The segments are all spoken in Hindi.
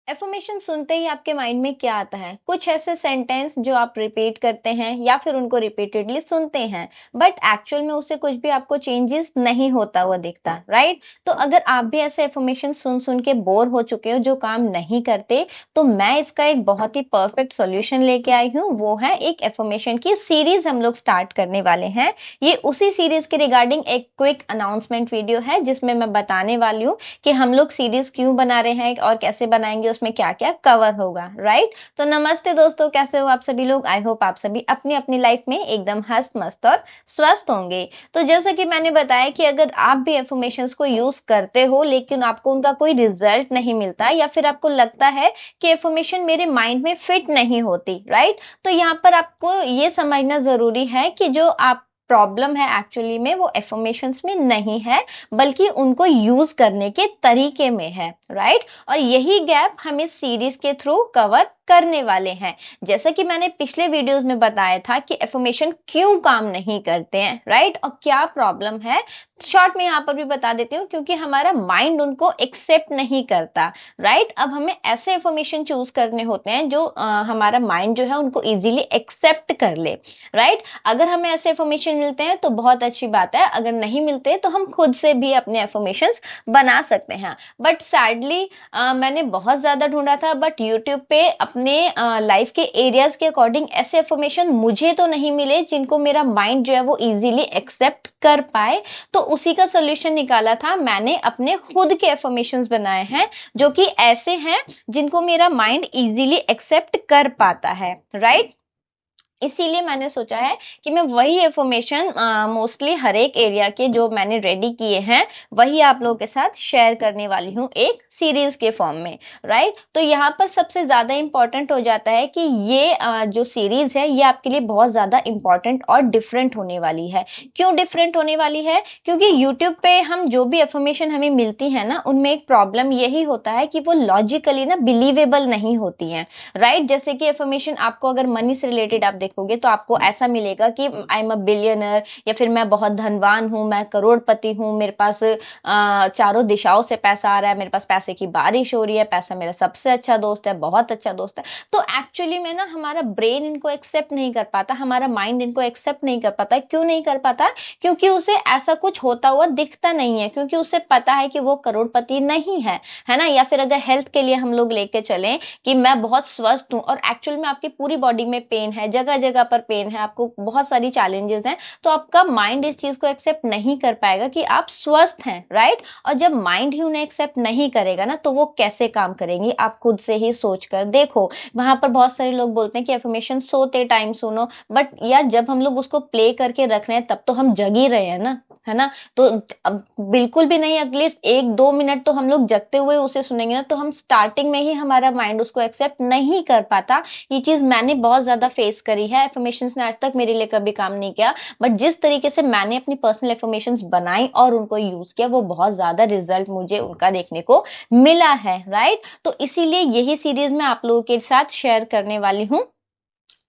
एफर्मेशन सुनते ही आपके माइंड में क्या आता है? कुछ ऐसे सेंटेंस जो आप रिपीट करते हैं या फिर उनको रिपीटेडली सुनते हैं, बट एक्चुअल में उससे कुछ भी आपको चेंजेस नहीं होता हुआ दिखता, राइट? तो अगर आप भी ऐसे एफर्मेशन सुन सुन के बोर हो चुके हो जो काम नहीं करते, तो मैं इसका एक बहुत ही परफेक्ट सॉल्यूशन लेके आई हूँ। वो है एक एफर्मेशन की सीरीज हम लोग स्टार्ट करने वाले हैं। ये उसी सीरीज के रिगार्डिंग एक क्विक अनाउंसमेंट वीडियो है जिसमें मैं बताने वाली हूँ कि हम लोग सीरीज क्यों बना रहे हैं और कैसे बनाएंगे, उसमें क्या क्या कवर होगा, राइट? तो नमस्ते दोस्तों, कैसे हो आप सभी लोग? आई होप आप सभी अपनी अपनी लाइफ में एकदम हंस मस्त और स्वस्थ होंगे। तो जैसा कि मैंने बताया कि अगर आप भी एफर्मेशंस को यूज करते हो लेकिन आपको उनका कोई रिजल्ट नहीं मिलता या फिर आपको लगता है कि एफर्मेशन मेरे माइंड में फिट नहीं होती, राइट? तो यहाँ पर आपको ये समझना जरूरी है कि जो आप प्रॉब्लम है एक्चुअली में वो एफर्मेशंस में नहीं है, बल्कि उनको यूज करने के तरीके में है, राइट? और यही गैप हम इस सीरीज के थ्रू कवर करने वाले हैं। जैसा कि मैंने पिछले वीडियोस में बताया था कि एफर्मेशन क्यों काम नहीं करते हैं, राइट? और क्या प्रॉब्लम है, शॉर्ट में यहाँ पर भी बता देती हूँ, क्योंकि हमारा माइंड उनको एक्सेप्ट नहीं करता, राइट? अब हमें ऐसे एफर्मेशन चूज करने होते हैं जो हमारा माइंड जो है उनको इजीली एक्सेप्ट कर ले, राइट? अगर हमें ऐसे एफर्मेशन मिलते हैं तो बहुत अच्छी बात है, अगर नहीं मिलते तो हम खुद से भी अपने एफर्मेशंस बना सकते हैं। बट सैडली मैंने बहुत ज्यादा ढूंढा था, बट यूट्यूब पे अपने लाइफ के एरियाज के अकॉर्डिंग ऐसे एफर्मेशन मुझे तो नहीं मिले जिनको मेरा माइंड जो है वो इजीली एक्सेप्ट कर पाए। तो उसी का सोल्यूशन निकाला था मैंने, अपने खुद के एफर्मेशंस बनाए हैं जो कि ऐसे हैं जिनको मेरा माइंड इजीली एक्सेप्ट कर पाता है, राइट? इसीलिए मैंने सोचा है कि मैं वही इंफॉर्मेशन मोस्टली हर एक एरिया के जो मैंने रेडी किए हैं वही आप लोगों के साथ शेयर करने वाली हूँ एक सीरीज के फॉर्म में, राइट? तो यहाँ पर सबसे ज्यादा इंपॉर्टेंट हो जाता है कि ये जो सीरीज है ये आपके लिए बहुत ज्यादा इंपॉर्टेंट और डिफरेंट होने वाली है। क्यों डिफरेंट होने वाली है? क्योंकि यूट्यूब पे हम जो भी इंफॉर्मेशन हमें मिलती है ना, उनमें एक प्रॉब्लम यही होता है कि वो लॉजिकली ना बिलीवेबल नहीं होती है, राइट? जैसे कि इंफॉर्मेशन आपको अगर मनी से रिलेटेड आप देखोगे तो आपको ऐसा मिलेगा कि आई एम अ बिलियनर, या फिर मैं बहुत धनवान हूं, मैं करोड़पति हूं, मेरे पास चारों दिशाओं से पैसा आ रहा है, मेरे पास पैसे की बारिश हो रही है, पैसा मेरा सबसे अच्छा दोस्त है, बहुत अच्छा दोस्त है। तो एक्चुअली में ना हमारा ब्रेन इनको एक्सेप्ट नहीं कर पाता, हमारा माइंड इनको एक्सेप्ट नहीं कर पाता। क्यों नहीं कर पाता? क्योंकि उसे ऐसा कुछ होता हुआ दिखता नहीं है, क्योंकि उसे पता है कि वो करोड़पति नहीं है ना? या फिर अगर हेल्थ के लिए हम लोग लेके चलें कि मैं बहुत स्वस्थ हूं और एक्चुअल में आपकी पूरी बॉडी में पेन है, जगह जगह पर पेन है, आपको बहुत सारी चैलेंजेस हैं, तो आपका माइंड इस चीज को एक्सेप्ट नहीं कर पाएगा कि आप स्वस्थ हैं, राइट? और जब माइंड ही उन्हें एक्सेप्ट नहीं करेगा ना, तो वो कैसे काम करेंगी? आप खुद से ही सोच कर देखो। वहां पर बहुत सारे लोग बोलते हैं कि एफर्मेशन सोते टाइम सुनो, बट यार जब हम लोग उसको प्ले करके रख रहे हैं तब तो हम जग ही रहे हैं ना, है ना? तो अब बिल्कुल भी नहीं, एटलीस्ट 1-2 मिनट तो हम लोग जगते हुए उसे सुनेंगे ना, तो हम स्टार्टिंग में ही हमारा माइंड उसको एक्सेप्ट नहीं कर पाता। ये चीज मैंने बहुत ज्यादा फेस करी है, एफर्मेशंस ने आज तक मेरे लिए कभी काम नहीं किया, बट जिस तरीके से मैंने अपनी पर्सनल एफर्मेशंस बनाई और उनको यूज किया, वो बहुत ज्यादा रिजल्ट मुझे उनका देखने को मिला है, राइट? तो इसीलिए यही सीरीज मैं आप लोगों के साथ शेयर करने वाली हूँ।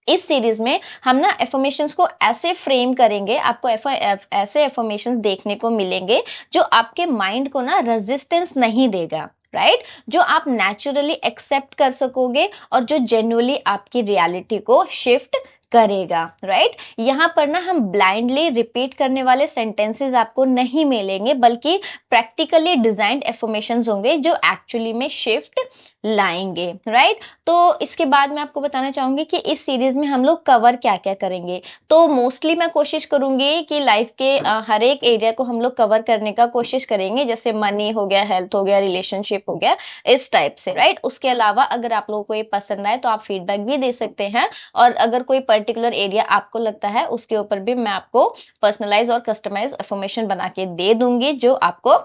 इस सीरीज में हम ना एफर्मेशंस को ऐसे फ्रेम करेंगे, आपको ऐसे एफर्मेशंस देखने को मिलेंगे जो आपके माइंड को ना रेजिस्टेंस नहीं देगा, राइट? जो आप नेचुरली एक्सेप्ट कर सकोगे और जो जेन्युइनली आपकी रियलिटी को शिफ्ट करेगा, राइट? यहाँ पर ना हम ब्लाइंडली रिपीट करने वाले सेंटेंसेस आपको नहीं मिलेंगे, बल्कि प्रैक्टिकली डिजाइंड एफर्मेशंस होंगे जो एक्चुअली में शिफ्ट लाएंगे, राइट? तो इसके बाद मैं आपको बताना चाहूंगी कि इस सीरीज में हम लोग कवर क्या क्या करेंगे। तो मोस्टली मैं कोशिश करूंगी कि लाइफ के हर एक एरिया को हम लोग कवर करने का कोशिश करेंगे, जैसे मनी हो गया, हेल्थ हो गया, रिलेशनशिप हो गया, इस टाइप से, राइट? उसके अलावा अगर आप लोगों को ये पसंद आए तो आप फीडबैक भी दे सकते हैं, और अगर कोई पर्टिकुलर एरिया आपको लगता है उसके ऊपर भी मैं आपको पर्सनलाइज और कस्टमाइज इंफॉर्मेशन बना के दे दूंगी जो आपको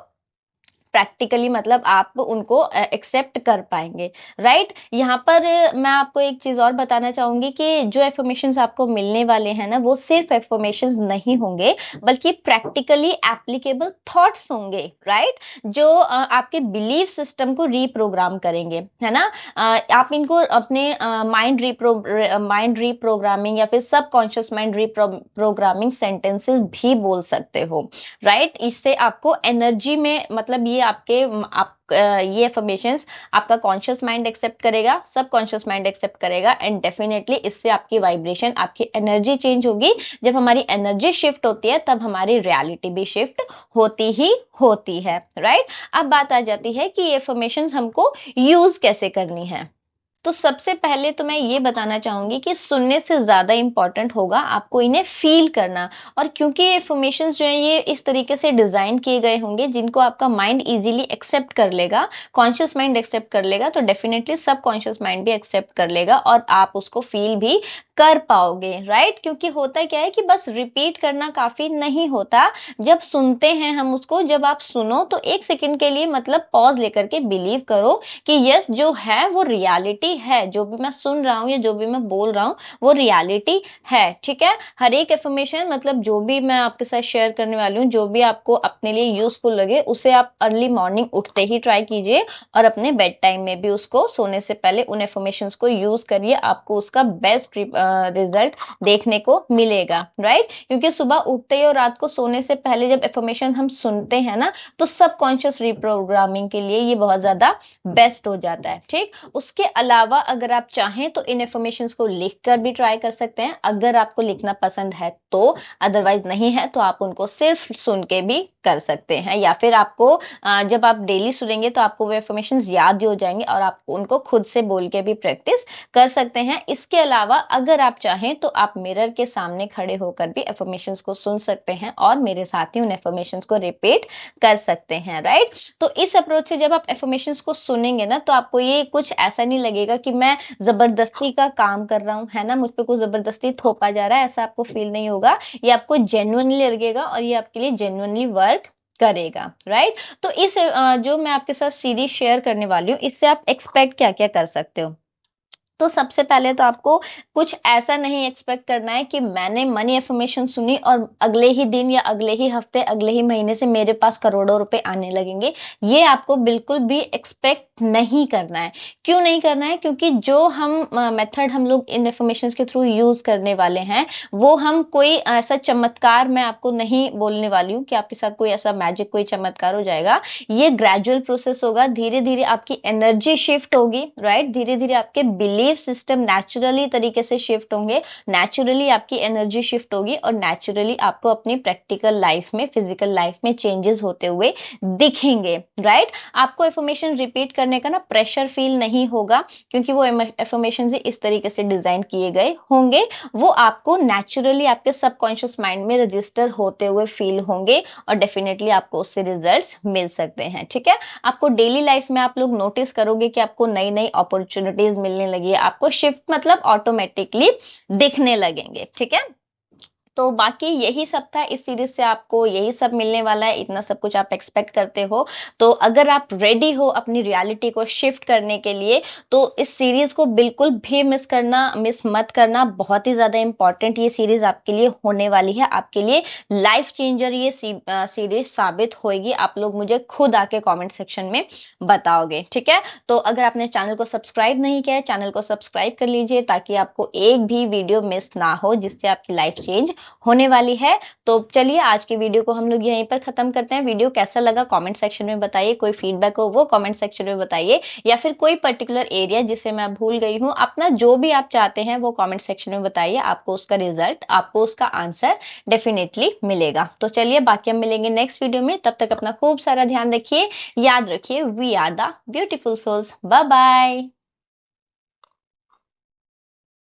प्रैक्टिकली मतलब आप उनको एक्सेप्ट कर पाएंगे, राइट? यहाँ पर मैं आपको एक चीज और बताना चाहूंगी कि जो एफर्मेशंस आपको मिलने वाले हैं ना, वो सिर्फ एफर्मेशंस नहीं होंगे, बल्कि प्रैक्टिकली एप्लीकेबल थॉट्स होंगे, राइट? जो आपके बिलीफ सिस्टम को रीप्रोग्राम करेंगे, है ना? आप इनको अपने माइंड रीप्रोग्रामिंग या फिर सबकॉन्शियस माइंड रीप्रोग्रामिंग सेंटेंसेस भी बोल सकते हो, राइट? इससे आपको एनर्जी में मतलब ये ये आपके ये अफर्मेशंस आपका कॉन्शियस माइंड एक्सेप्ट करेगा, सब कॉन्शियस माइंड एक्सेप्ट करेगा, एंड डेफिनेटली इससे आपकी वाइब्रेशन, आपकी एनर्जी चेंज होगी। जब हमारी एनर्जी शिफ्ट होती है तब हमारी रियलिटी भी शिफ्ट होती ही होती है, राइट। अब बात आ जाती है कि ये अफर्मेशंस हमको यूज कैसे करनी है। तो सबसे पहले तो मैं ये बताना चाहूंगी कि सुनने से ज्यादा इंपॉर्टेंट होगा आपको इन्हें फील करना। और क्योंकि ये इन्फॉर्मेशन जो है ये इस तरीके से डिजाइन किए गए होंगे जिनको आपका माइंड इजीली एक्सेप्ट कर लेगा, कॉन्शियस माइंड एक्सेप्ट कर लेगा, तो डेफिनेटली सब कॉन्शियस माइंड भी एक्सेप्ट कर लेगा और आप उसको फील भी कर पाओगे, राइट। क्योंकि होता क्या है कि बस रिपीट करना काफी नहीं होता। जब सुनते हैं हम उसको, जब आप सुनो तो एक सेकंड के लिए मतलब पॉज लेकर के बिलीव करो कि यस जो है वो रियलिटी है, जो भी मैं सुन रहा हूँ या जो भी मैं बोल रहा हूँ वो रियलिटी है, ठीक है। हर एक एफर्मेशन मतलब जो भी मैं आपके साथ शेयर करने वाली हूँ, जो भी आपको अपने लिए यूजफुल लगे उसे आप अर्ली मॉर्निंग उठते ही ट्राई कीजिए और अपने बेड टाइम में भी उसको सोने से पहले उन एफर्मेशंस को यूज करिए, आपको उसका बेस्ट रिजल्ट देखने को मिलेगा, राइट। क्योंकि सुबह उठते ही और रात को सोने से पहले जब एफर्मेशन हम सुनते हैं ना तो सबकॉन्शियस रिप्रोग्रामिंग के लिए ये बहुत ज्यादा बेस्ट हो जाता है, ठीक। उसके अलावा अगर आप चाहें तो इन इन्फॉर्मेशंस को लिखकर भी ट्राई कर सकते हैं अगर आपको लिखना पसंद है तो, अदरवाइज नहीं है तो आप उनको सिर्फ सुन के भी कर सकते हैं। या फिर आपको जब आप डेली सुनेंगे तो आपको वो इन्फॉर्मेशंस याद ही हो जाएंगे और आप उनको खुद से बोल के भी प्रैक्टिस कर सकते हैं। इसके अलावा अगर आप चाहें तो आप मिरर के सामने खड़े होकर भी इन्फॉर्मेशंस को सुन सकते हैं और मेरे साथ ही उन इन्फॉर्मेशंस को रिपीट कर सकते हैं, राइट। तो इस अप्रोच से जब आप इन्फॉर्मेशंस को सुनेंगे ना तो आपको ये कुछ ऐसा नहीं लगेगा कि मैं जबरदस्ती का काम कर रहा हूँ, है ना, मुझ पे कुछ जबरदस्ती थोपा जा रहा है, ऐसा आपको फील नहीं होगा। ये आपको जेन्युइनली लगेगा और ये आपके लिए जेन्युइनली वर्क करेगा, राइट। तो इस जो मैं आपके साथ सीरीज शेयर करने वाली हूँ इससे आप एक्सपेक्ट क्या क्या कर सकते हो। तो सबसे पहले तो आपको कुछ ऐसा नहीं एक्सपेक्ट करना है कि मैंने मनी एफर्मेशन सुनी और अगले ही दिन या अगले ही हफ्ते अगले ही महीने से मेरे पास करोड़ों रुपए आने लगेंगे। ये आपको बिल्कुल भी एक्सपेक्ट नहीं करना है। क्यों नहीं करना है? क्योंकि जो हम मेथड हम लोग इन एफर्मेशन के थ्रू यूज करने वाले हैं वो हम कोई ऐसा चमत्कार मैं आपको नहीं बोलने वाली हूँ कि आपके साथ कोई ऐसा मैजिक कोई चमत्कार हो जाएगा। ये ग्रेजुअल प्रोसेस होगा, धीरे धीरे आपकी एनर्जी शिफ्ट होगी, राइट। धीरे धीरे आपके बिलीव सिस्टम नेचुरली तरीके से शिफ्ट होंगे, नेचुरली आपकी एनर्जी शिफ्ट होगी और नेचुरली आपको अपनी प्रैक्टिकल लाइफ में, फिजिकल लाइफ में चेंजेस होते हुए दिखेंगे, राइट। आपको एफर्मेशन रिपीट करने का ना प्रेशर फील नहीं होगा क्योंकि वो एफर्मेशन इस तरीके से डिजाइन किए गए होंगे, वो आपको नेचुरली आपके सबकॉन्शियस माइंड में रजिस्टर होते हुए फील होंगे और डेफिनेटली आपको उससे रिजल्ट्स मिल सकते हैं, ठीक है। आपको डेली लाइफ में आप लोग नोटिस करोगे कि आपको नई नई अपॉर्चुनिटीज मिलने लगी, आपको शिफ्ट मतलब ऑटोमेटिकली दिखने लगेंगे, ठीक है। तो बाकी यही सब था इस सीरीज से, आपको यही सब मिलने वाला है, इतना सब कुछ आप एक्सपेक्ट करते हो। तो अगर आप रेडी हो अपनी रियलिटी को शिफ्ट करने के लिए तो इस सीरीज को बिल्कुल भी मिस मत करना। बहुत ही ज्यादा इंपॉर्टेंट ये सीरीज आपके लिए होने वाली है, आपके लिए लाइफ चेंजर ये सीरीज साबित होगी। आप लोग मुझे खुद आके कॉमेंट सेक्शन में बताओगे, ठीक है। तो अगर आपने चैनल को सब्सक्राइब नहीं किया है, चैनल को सब्सक्राइब कर लीजिए ताकि आपको एक भी वीडियो मिस ना हो जिससे आपकी लाइफ चेंज होने वाली है। तो चलिए आज की वीडियो को हम लोग यहीं पर खत्म करते हैं। वीडियो कैसा लगा कमेंट सेक्शन में बताइए, कोई फीडबैक हो वो कमेंट सेक्शन में बताइए, या फिर कोई पर्टिकुलर एरिया जिसे मैं भूल गई हूँ, अपना जो भी आप चाहते हैं वो कमेंट सेक्शन में बताइए। आपको उसका रिजल्ट, आपको उसका आंसर डेफिनेटली मिलेगा। तो चलिए बाकी हम मिलेंगे नेक्स्ट वीडियो में, तब तक अपना खूब सारा ध्यान रखिए, याद रखिए we are the beautiful souls. Bye bye.